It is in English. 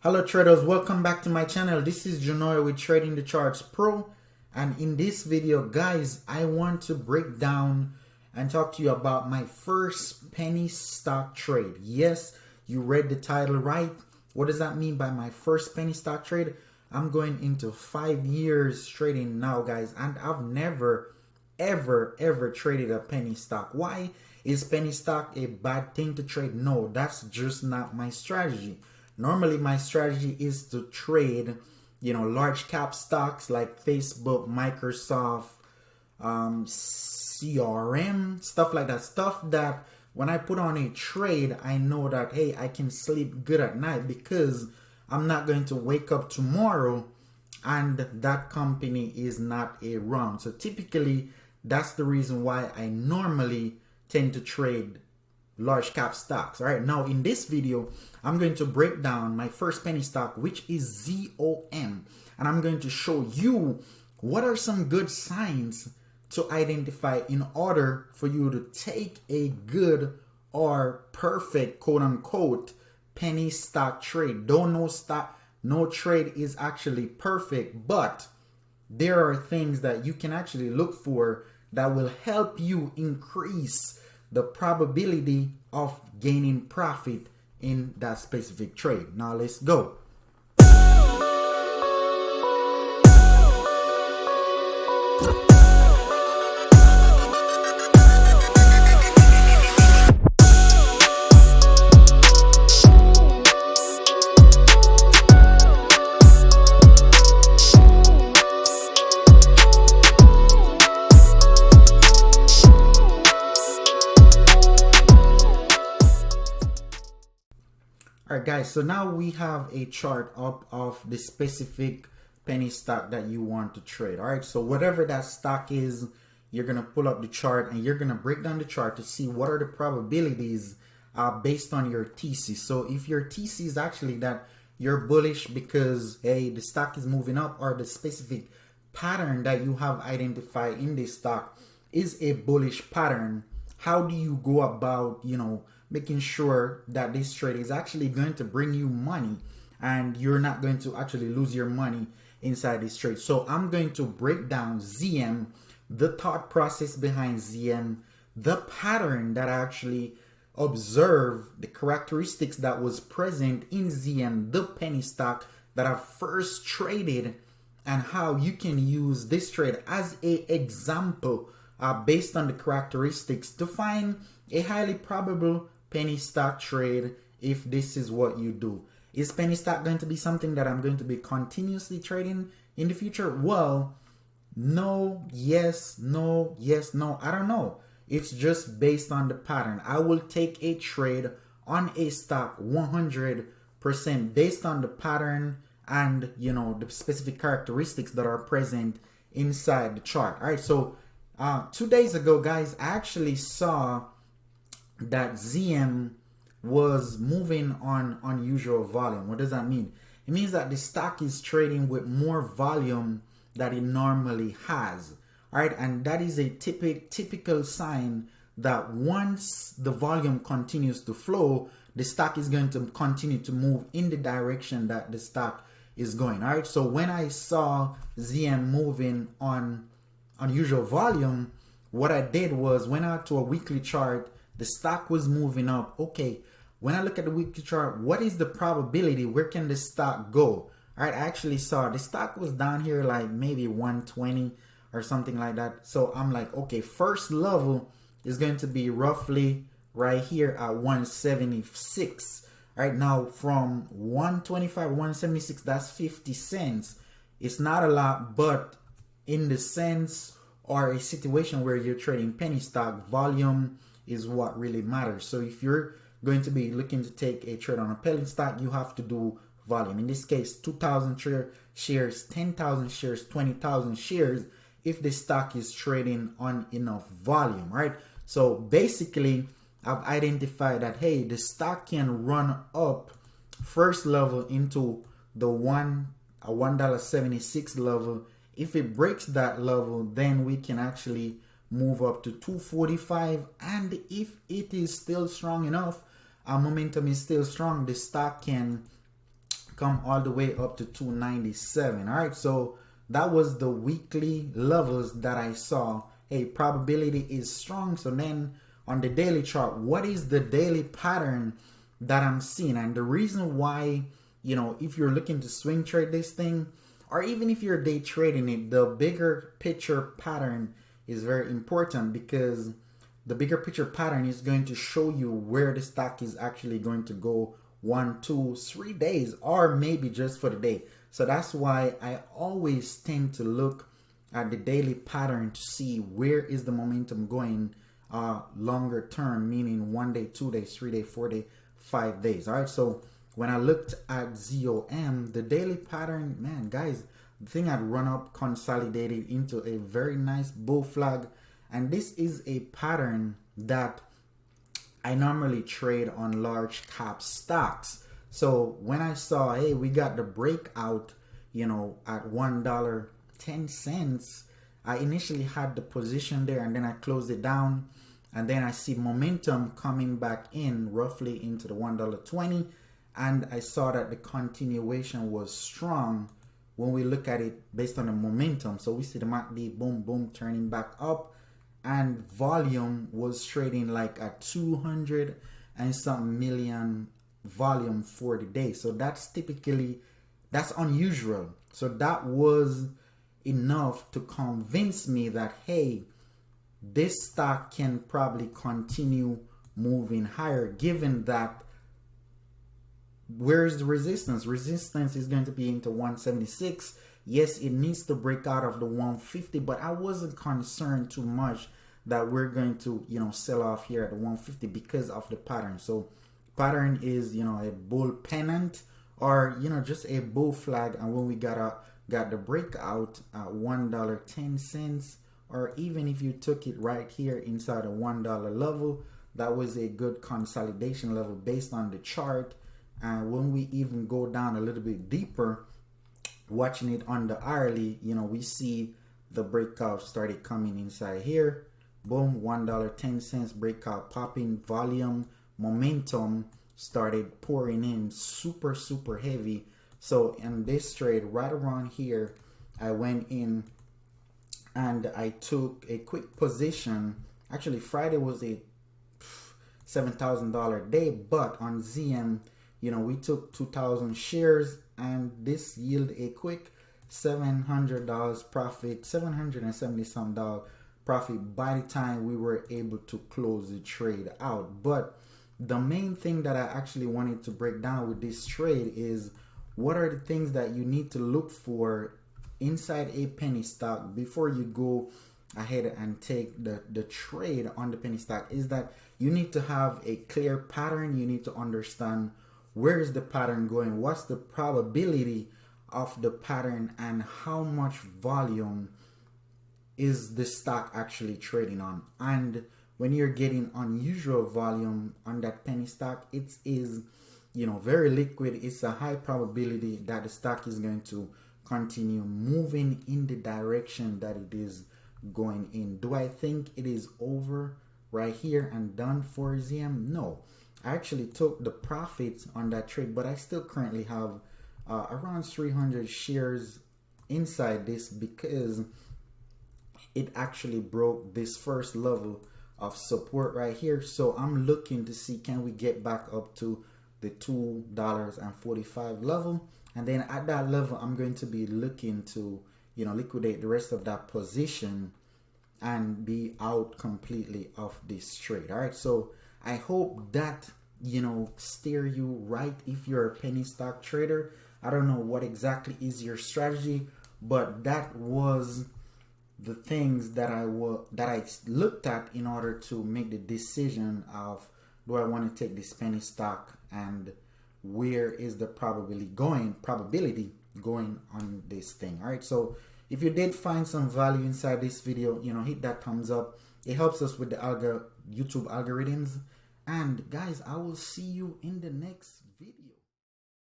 Hello traders, welcome back to my channel. This is Janoy with Trading the Charts Pro, and in this video guys I want to break down and talk to you about my first penny stock trade. Yes, you read the title right. What does that mean by my first penny stock trade? I'm going into 5 years trading now guys, and I've never ever traded a penny stock. Why is penny stock a bad thing to trade? No, that's just not my strategy. Normally my strategy is to trade, large cap stocks like Facebook, Microsoft, CRM, stuff like that. Stuff that when I put on a trade, I know that, hey, I can sleep good at night because I'm not going to wake up tomorrow and that company is not around. So typically, that's the reason why I normally tend to trade large cap stocks. All right, now in this video I'm going to break down my first penny stock, which is ZOM, and I'm going to show you what are some good signs to identify in order for you to take a good or perfect quote unquote penny stock trade. No trade is actually perfect, but there are things that you can actually look for that will help you increase the probability of gaining profit in that specific trade. Now let's go. Alright guys, so now we have a chart up of the specific penny stock that you want to trade. Alright, so whatever that stock is, you're going to pull up the chart and you're going to break down the chart to see what are the probabilities based on your TC. So if your TC is actually that you're bullish because, hey, the stock is moving up, or the specific pattern that you have identified in this stock is a bullish pattern, how do you go about, making sure that this trade is actually going to bring you money and you're not going to actually lose your money inside this trade? So I'm going to break down ZM, the thought process behind ZM, the pattern that I actually observed, the characteristics that was present in ZM, the penny stock that I first traded, and how you can use this trade as a example based on the characteristics to find a highly probable penny stock trade if this is what you do. Is penny stock going to be something that I'm going to be continuously trading in the future? Well, no, yes, no, yes, no. I don't know. It's just based on the pattern. I will take a trade on a stock 100% based on the pattern and the specific characteristics that are present inside the chart. All right, so 2 days ago guys, I actually saw that ZM was moving on unusual volume. What does that mean? It means that the stock is trading with more volume that it normally has. All right, and that is a typical sign that once the volume continues to flow, the stock is going to continue to move in the direction that the stock is going. All right, so when I saw ZM moving on unusual volume, what I did was went out to a weekly chart. The stock was moving up. Okay, when I look at the weekly chart, what is the probability? Where can the stock go? All right, I actually saw the stock was down here like maybe 120 or something like that. So I'm like, okay, first level is going to be roughly right here at 176. All right, now from 125, 176, that's 50 cents. It's not a lot, but in the sense or a situation where you're trading penny stock, volume is what really matters. So if you're going to be looking to take a trade on a penny stock, you have to do volume. In this case, 2,000 shares, 10,000 shares, 20,000 shares if the stock is trading on enough volume, right? So basically, I've identified that, hey, the stock can run up first level into the $1.76 level. If it breaks that level, then we can actually move up to 245, and if it is still strong enough, our momentum is still strong, the stock can come all the way up to 297. All right, so that was the weekly levels that I saw. Hey, probability is strong. So then on the daily chart, what is the daily pattern that I'm seeing? And the reason why, you know, if you're looking to swing trade this thing, or even if you're day trading it, the bigger picture pattern is very important, because the bigger picture pattern is going to show you where the stock is actually going to go 1, 2, 3 days, or maybe just for the day. So that's why I always tend to look at the daily pattern to see where is the momentum going longer term, meaning 1 day, 2 days, 3 days, 4 days, 5 days. All right, so when I looked at ZOM, the daily pattern, man, guys, the thing had run up, consolidated into a very nice bull flag. And this is a pattern that I normally trade on large cap stocks. So when I saw, hey, we got the breakout, you know, at $1.10, I initially had the position there, and then I closed it down. And then I see momentum coming back in roughly into the $1.20. And I saw that the continuation was strong when we look at it based on the momentum. So we see the MACD boom, boom, turning back up. And volume was trading like at 200 and some million volume for the day. So that's unusual. So that was enough to convince me that, hey, this stock can probably continue moving higher, given that where's the resistance? Resistance is going to be into 176. Yes, it needs to break out of the 150, but I wasn't concerned too much that we're going to, you know, sell off here at the 150 because of the pattern. So pattern is, you know, a bull pennant, or, you know, just a bull flag. And when we got the breakout at $1.10, or even if you took it right here inside a $1 level, that was a good consolidation level based on the chart. And when we even go down a little bit deeper, watching it on the hourly, you know, we see the breakout started coming inside here. Boom, $1.10 breakout popping, volume, momentum started pouring in super, super heavy. So in this trade right around here, I went in and I took a quick position. Actually, Friday was a $7,000 day, but on ZM, you know, we took 2,000 shares, and this yielded a quick $700 profit, $770 some dollar profit by the time we were able to close the trade out. But the main thing that I actually wanted to break down with this trade is, what are the things that you need to look for inside a penny stock before you go ahead and take the trade on the penny stock? Is that you need to have a clear pattern. You need to understand where is the pattern going, what's the probability of the pattern, and how much volume is the stock actually trading on. And when you're getting unusual volume on that penny stock, it is, you know, very liquid. It's a high probability that the stock is going to continue moving in the direction that it is going in. Do I think it is over right here and done for ZM? No. I actually took the profits on that trade, but I still currently have around 300 shares inside this, because it actually broke this first level of support right here. So I'm looking to see, can we get back up to the $2.45 level, and then at that level I'm going to be looking to, you know, liquidate the rest of that position and be out completely of this trade. All right, so I hope that, you know, steer you right if you're a penny stock trader. I don't know what exactly is your strategy, but that was the things that I looked at in order to make the decision of, do I want to take this penny stock, and where is the probability going on this thing. All right, so if you did find some value inside this video, you know, hit that thumbs up. It helps us with the YouTube algorithms. And guys, I will see you in the next video.